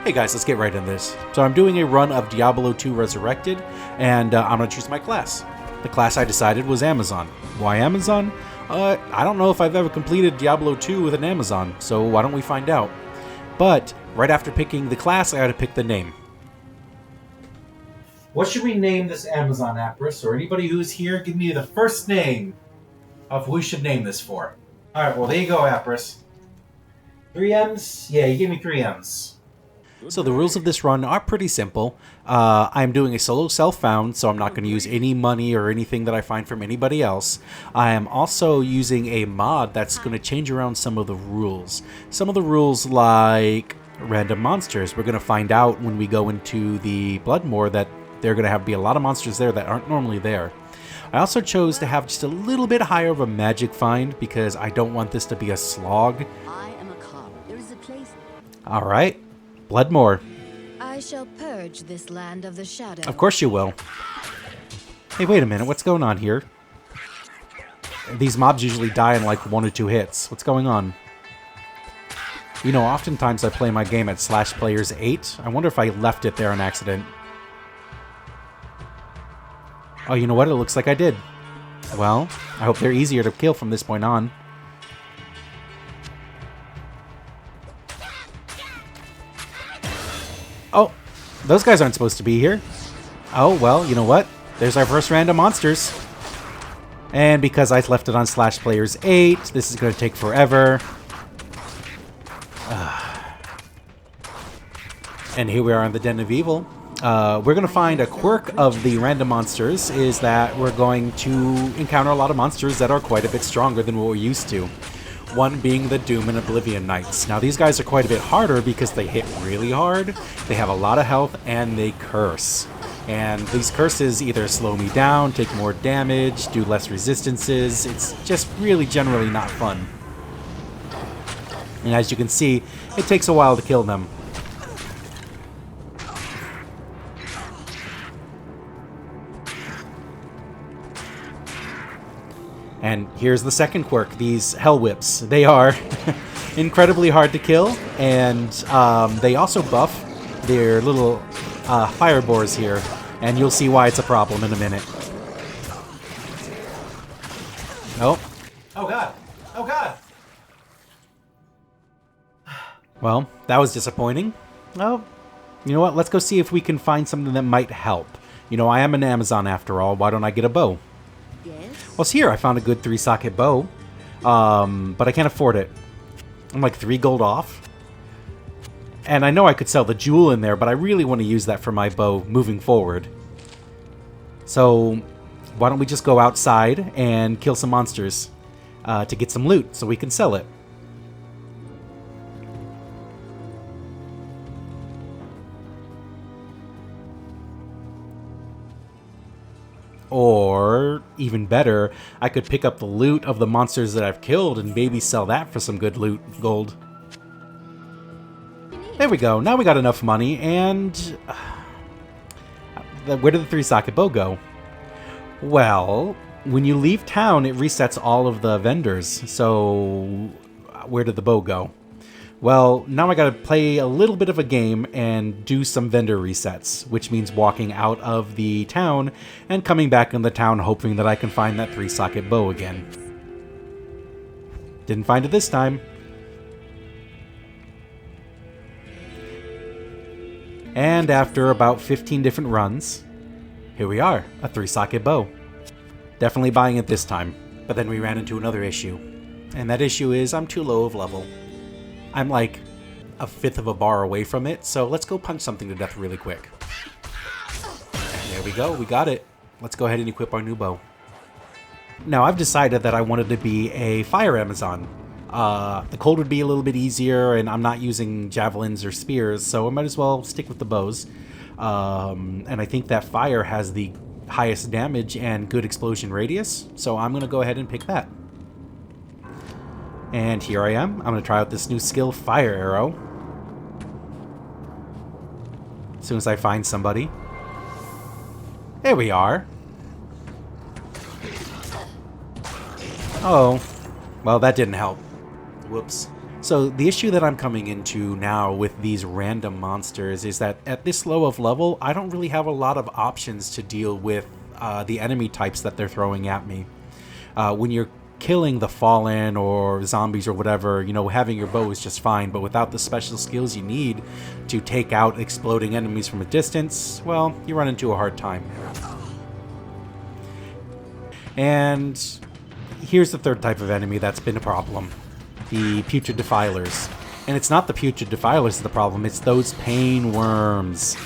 Hey guys, let's get right into this. So I'm doing a run of Diablo 2 Resurrected, and I'm going to choose my class. The class I decided was Amazon. Why Amazon? I don't know if I've ever completed Diablo 2 with an Amazon, so why don't we find out? But right after picking the class, I got to pick the name. What should we name this Amazon Appress? Or anybody who's here, give me the first name of who we should name this for. Alright, well there you go, Appress. 3 M's? Yeah, you gave me 3 M's. So the rules of this run are pretty simple. I'm doing a solo self-found, so I'm not going to use any money or anything that I find from anybody else. I am also using a mod that's going to change around some of the rules. Some of the rules like random monsters. We're going to find out when we go into the Bloodmoor that there are going to be a lot of monsters there that aren't normally there. I also chose to have just a little bit higher of a magic find because I don't want this to be a slog. I am a cop. There is a place. Alright. Bloodmoor. I shall purge this land of the shadow. Of course you will. Hey, wait a minute. What's going on here? These mobs usually die in like 1 or 2 hits. What's going on? You know, oftentimes I play my game at /players8. I wonder if I left it there on accident. Oh, you know what? It looks like I did. Well, I hope they're easier to kill from this point on. Oh, those guys aren't supposed to be here. Oh, well, you know what? There's our first random monsters. And because I left it on /players8, this is going to take forever. And here we are in the Den of Evil. We're going to find a quirk of the random monsters is that we're going to encounter a lot of monsters that are quite a bit stronger than what we're used to. One being the Doom and Oblivion Knights. Now these guys are quite a bit harder because they hit really hard, they have a lot of health, and they curse. And these curses either slow me down, take more damage, do less resistances. It's just really generally not fun. And as you can see, it takes a while to kill them. And here's the second quirk, these Hell Whips. They are incredibly hard to kill, and they also buff their little firebores here, and you'll see why it's a problem in a minute. Oh. Oh god! Oh god! Well, that was disappointing. Well, you know what? Let's go see if we can find something that might help. You know, I am an Amazon after all. Why don't I get a bow? Well, here I found a good 3-socket bow, but I can't afford it. I'm like 3 gold off. And I know I could sell the jewel in there, but I really want to use that for my bow moving forward. So why don't we just go outside and kill some monsters to get some loot so we can sell it. Or, even better, I could pick up the loot of the monsters that I've killed and maybe sell that for some good loot, gold. There we go, now we got enough money, and... where did the 3-socket bow go? Well, when you leave town, it resets all of the vendors, so... where did the bow go? Well, now I gotta play a little bit of a game and do some vendor resets, which means walking out of the town and coming back in the town hoping that I can find that 3-socket bow again. Didn't find it this time. And after about 15 different runs, here we are, a 3-socket bow. Definitely buying it this time, but then we ran into another issue. And that issue is I'm too low of level. I'm like a 1/5 of a bar away from it, so let's go punch something to death really quick. And there we go, we got it. Let's go ahead and equip our new bow. Now, I've decided that I wanted to be a fire Amazon. The cold would be a little bit easier, and I'm not using javelins or spears, so I might as well stick with the bows. And I think that fire has the highest damage and good explosion radius, so I'm going to go ahead and pick that. And here I am. I'm going to try out this new skill, Fire Arrow. As soon as I find somebody. There we are. Oh. Well, that didn't help. Whoops. So the issue that I'm coming into now with these random monsters is that at this low of level, I don't really have a lot of options to deal with the enemy types that they're throwing at me. When you're killing the fallen or zombies or whatever, you know, having your bow is just fine, but without the special skills you need to take out exploding enemies from a distance, well, you run into a hard time. And here's the third type of enemy that's been a problem. The putrid defilers. And it's not the putrid defilers the problem, it's those pain worms.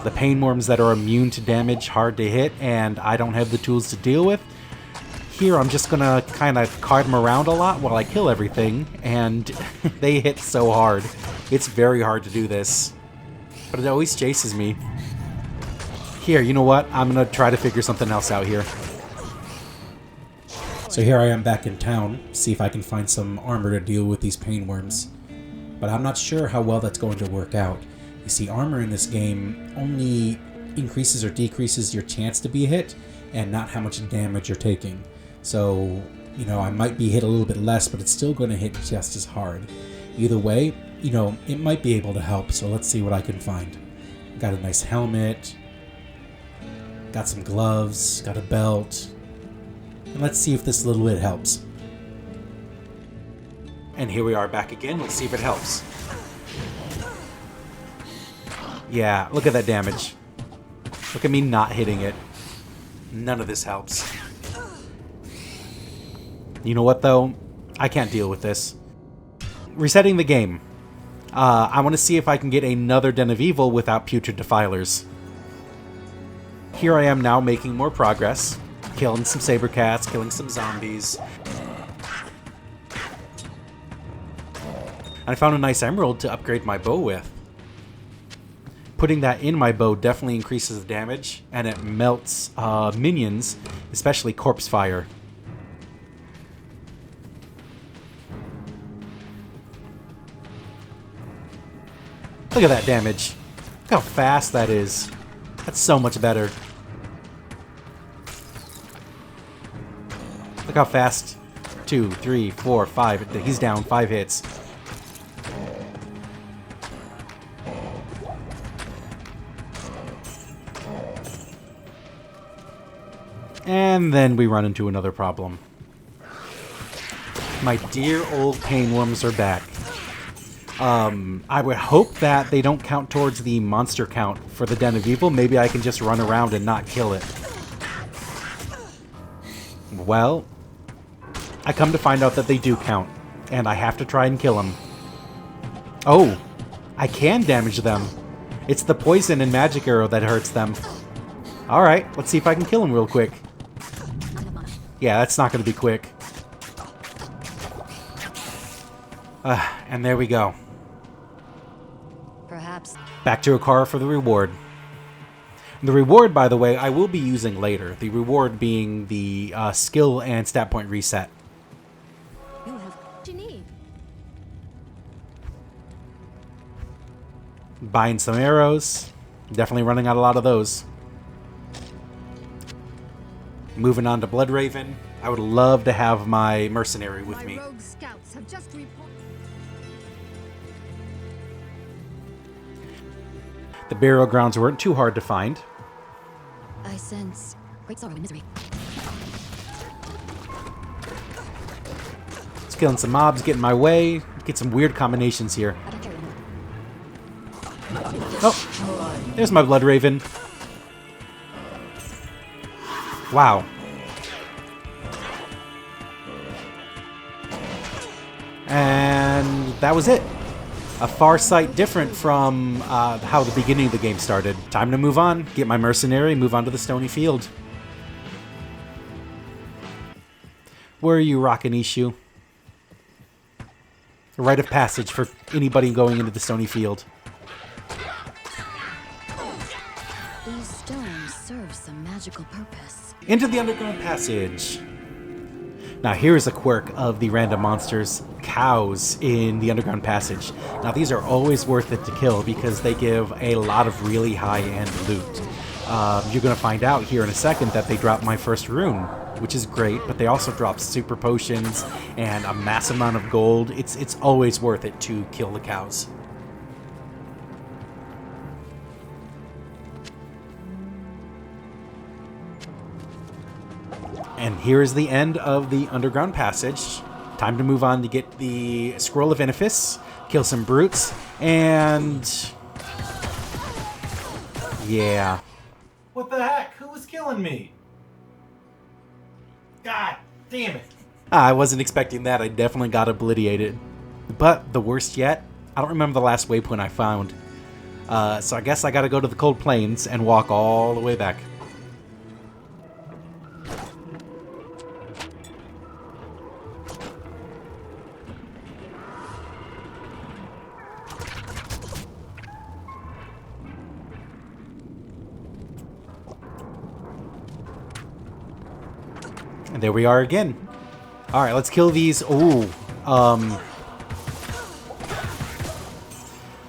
The pain worms that are immune to damage, hard to hit, and I don't have the tools to deal with. Here I'm just gonna kind of cart them around a lot while I kill everything, and they hit so hard. It's very hard to do this. But it always chases me. Here, you know what? I'm gonna try to figure something else out here. So here I am back in town, see if I can find some armor to deal with these pain worms. But I'm not sure how well that's going to work out. You see, armor in this game only increases or decreases your chance to be hit, and not how much damage you're taking. So, you know, I might be hit a little bit less, but it's still going to hit just as hard. Either way, you know, it might be able to help, so let's see what I can find. Got a nice helmet, got some gloves, got a belt. And let's see if this little bit helps. And here we are back again. Let's see if it helps. Yeah, look at that damage. Look at me not hitting it. None of this helps. You know what, though? I can't deal with this. Resetting the game. I want to see if I can get another Den of Evil without putrid defilers. Here I am now making more progress. Killing some saber cats, killing some zombies. I found a nice emerald to upgrade my bow with. Putting that in my bow definitely increases the damage, and it melts minions, especially corpse fire. Look at that damage. Look how fast that is. That's so much better. Look how fast. 2, 3, 4, 5. He's down 5 hits. And then we run into another problem. My dear old pain worms are back. I would hope that they don't count towards the monster count for the Den of Evil. Maybe I can just run around and not kill it. Well, I come to find out that they do count, and I have to try and kill them. Oh, I can damage them. It's the poison and magic arrow that hurts them. Alright, let's see if I can kill them real quick. Yeah, that's not going to be quick. And there we go. Perhaps. Back to Akara for the reward. The reward, by the way, I will be using later. The reward being the skill and stat point reset. You have what you need. Buying some arrows. Definitely running out a lot of those. Moving on to Bloodraven. I would love to have my mercenary with me. My rogue scouts have just reported. The burial grounds weren't too hard to find. I sense great sorrow and misery. Just killing some mobs, getting my way. Get some weird combinations here. I don't care anymore. Oh, there's my Bloodraven. Wow. And that was it. A far sight different from how the beginning of the game started. Time to move on, get my mercenary, move on to the Stony Field. Where are you, rockin' Ishu? A rite of passage for anybody going into the Stony Field. These stones serve some magical purpose. Into the underground passage. Now here's a quirk of the random monsters, cows in the underground passage. Now these are always worth it to kill because they give a lot of really high-end loot. You're going to find out here in a second that they dropped my first rune. which is great, but they also drop super potions and a massive amount of gold. It's always worth it to kill the cows. And here is the end of the underground passage. Time to move on to get the Scroll of Benefice, kill some brutes, and... yeah. What the heck? Who was killing me? God damn it. I wasn't expecting that. I definitely got obliterated. But the worst yet, I don't remember the last waypoint I found. So I guess I gotta go to the Cold Plains and walk all the way back. And there we are again. Alright, let's kill these. Ooh.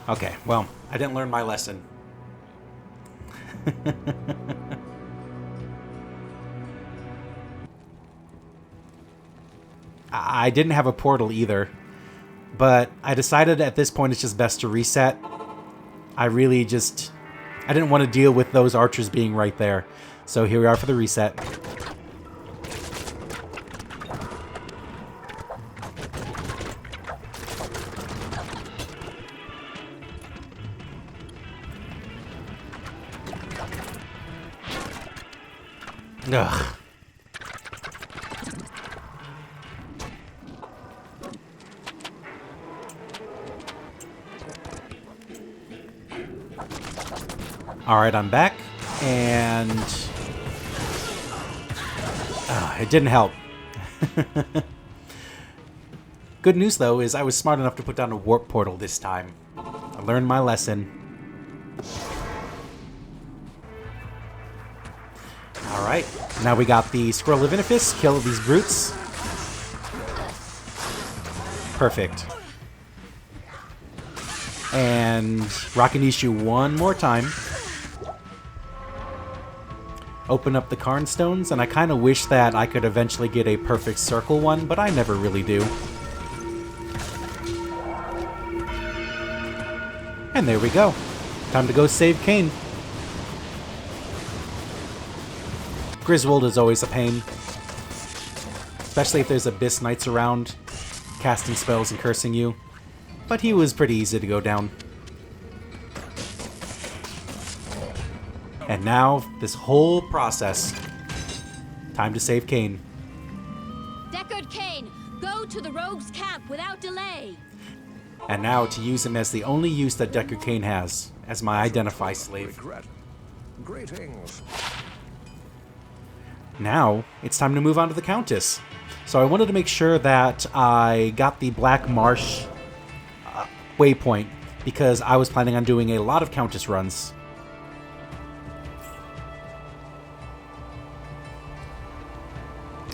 Okay, well, I didn't learn my lesson. I didn't have a portal either. But I decided at this point it's just best to reset. I didn't want to deal with those archers being right there. So here we are for the reset. Ugh. Alright, I'm back, and... it didn't help. Good news, though, is I was smart enough to put down a warp portal this time. I learned my lesson. Alright, now we got the Scroll of Benefice, kill these brutes. Perfect. And Rakanishu one more time. Open up the Karn Stones, and I kind of wish that I could eventually get a perfect circle one, but I never really do. And there we go. Time to go save Cain. Griswold is always a pain. Especially if there's Abyss Knights around, casting spells and cursing you. But he was pretty easy to go down. And now, this whole process. Time to save Cain. Deckard Cain, go to the rogues' camp without delay. And now to use him as the only use that Deckard Cain has, as my Identify slave. Greetings. Now, it's time to move on to the Countess. So I wanted to make sure that I got the Black Marsh waypoint, because I was planning on doing a lot of Countess runs.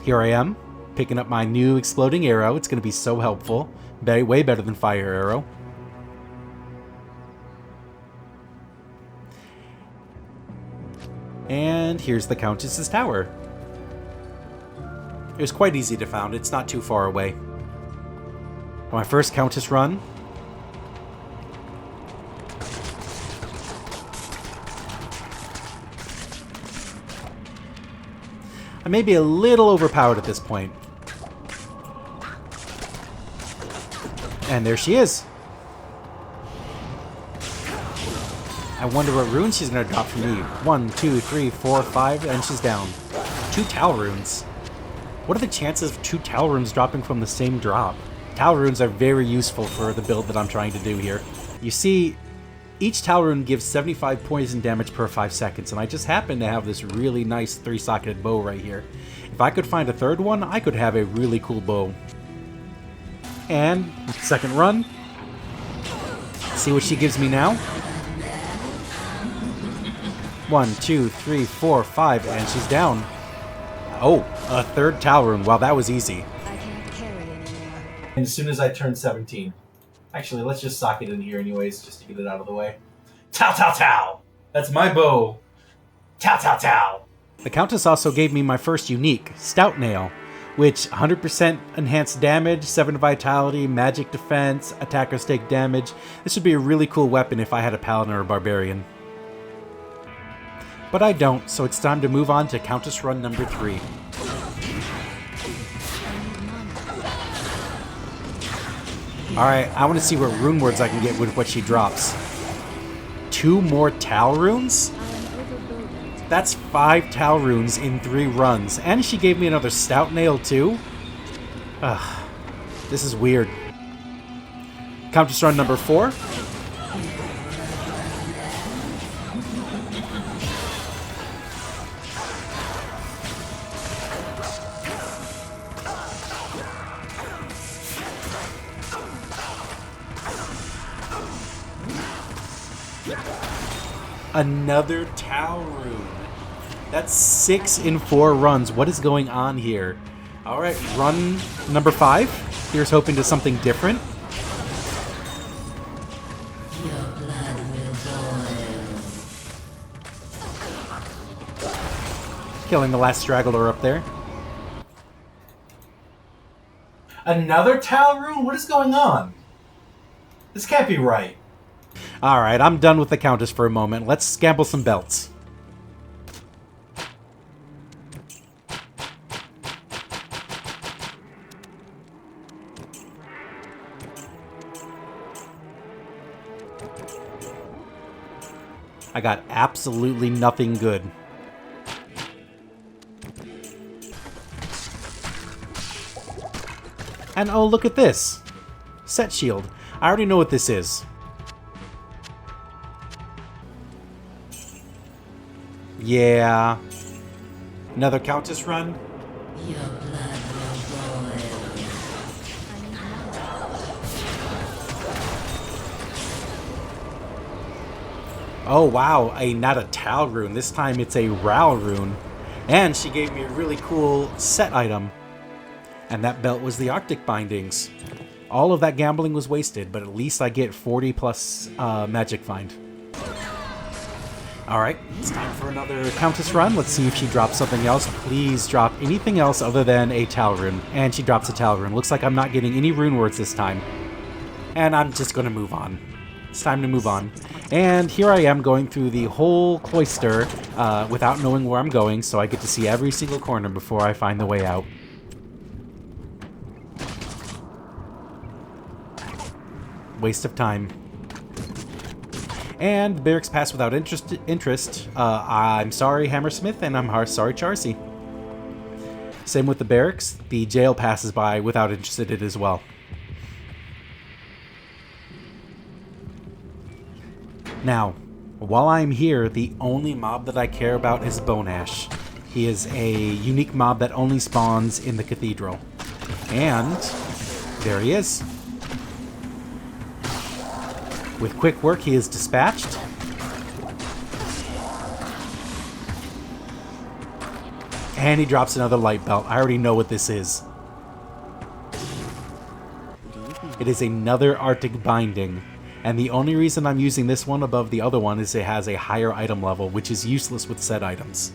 Here I am, picking up my new exploding arrow. It's going to be so helpful. Way better than fire arrow. And here's the Countess's tower. It was quite easy to find. It's not too far away. My first Countess run. I may be a little overpowered at this point. And there she is. I wonder what runes she's going to drop for me. 1, 2, 3, 4, 5, and she's down. 2 Tal runes. What are the chances of 2 Tal runes dropping from the same drop? Tal runes are very useful for the build that I'm trying to do here. You see, each Tal rune gives 75 poison damage per 5 seconds, and I just happen to have this really nice 3-socketed bow right here. If I could find a third one, I could have a really cool bow. And, second run. See what she gives me now. 1, 2, 3, 4, 5, and she's down. Oh, a third Tal rune. Wow, that was easy. I can't carry anymore. And as soon as I turn 17. Actually, let's just sock it in here anyways, just to get it out of the way. Tau, tau, tau! That's my bow. Tau, tau, tau! The Countess also gave me my first unique, Stout Nail, which 100% enhanced damage, 7 vitality, magic defense, attackers take damage. This would be a really cool weapon if I had a paladin or a barbarian. But I don't, so it's time to move on to Countess run number 3. Alright, I want to see what rune words I can get with what she drops. 2 more Tal runes? That's 5 Tal runes in 3 runs. And she gave me another Stout Nail too? Ugh. This is weird. Countess run number 4. Another Tal rune. That's 6 in 4 runs. What is going on here? Alright, run number 5. Here's hoping to something different. Killing the last straggler up there. Another Tal rune? What is going on? This can't be right. Alright, I'm done with the Countess for a moment. Let's gamble some belts. I got absolutely nothing good. And oh, look at this. Set shield. I already know what this is. Yeah. Another Countess run? Your blood will boil. Oh wow, not a Tal rune. This time it's a Ral rune. And she gave me a really cool set item. And that belt was the Arctic Bindings. All of that gambling was wasted, but at least I get 40 plus magic find. Alright, it's time for another Countess run. Let's see if she drops something else. Please drop anything else other than a Tal rune. And she drops a Tal rune. Looks like I'm not getting any rune words this time. And I'm just going to move on. It's time to move on. And here I am going through the whole cloister without knowing where I'm going, so I get to see every single corner before I find the way out. Waste of time. And the barracks pass without interest. I'm sorry, Hammersmith, and I'm sorry, Charcy. Same with the barracks. The jail passes by without interest in it as well. Now, while I'm here, the only mob that I care about is Bone Ash. He is a unique mob that only spawns in the cathedral. And there he is. With quick work, he is dispatched. And he drops another light belt. I already know what this is. It is another Arctic Binding. And the only reason I'm using this one above the other one is it has a higher item level, which is useless with set items.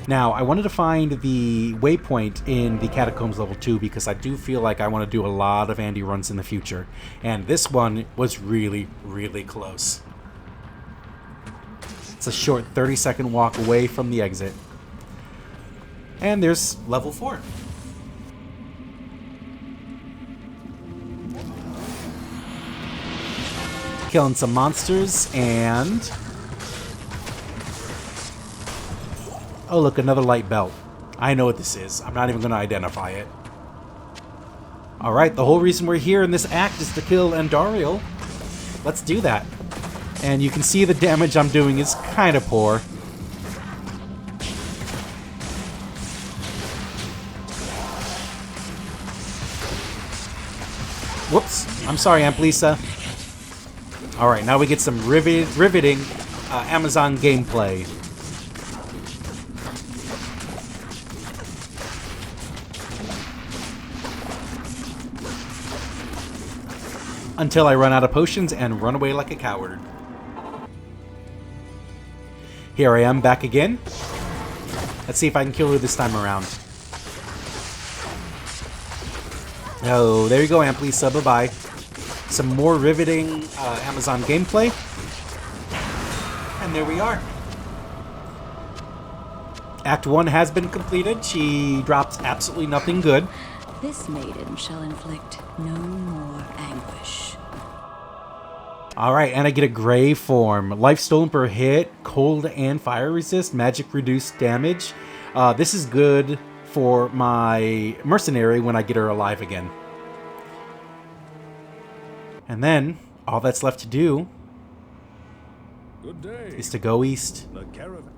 Now, I wanted to find the waypoint in the Catacombs level 2 because I do feel like I want to do a lot of Andy runs in the future. And this one was really, really close. It's a short 30-second walk away from the exit. And there's level 4. Killing some monsters and... oh, look, another light belt. I know what this is. I'm not even going to identify it. Alright, the whole reason we're here in this act is to kill Andariel. Let's do that. And you can see the damage I'm doing is kind of poor. Whoops. I'm sorry, Aunt Lisa. Alright, now we get some riveting Amazon gameplay. Until I run out of potions and run away like a coward. Here I am back again. Let's see if I can kill her this time around. Oh, there you go, Amplisa. Bye-bye. Some more riveting Amazon gameplay. And there we are. Act 1 has been completed. She drops absolutely nothing good. This maiden shall inflict no more anguish. Alright, and I get a gray form. Life stolen per hit, cold and fire resist, magic reduced damage. This is good for my mercenary when I get her alive again. And then, all that's left to do Good day. is to go east. The caravan.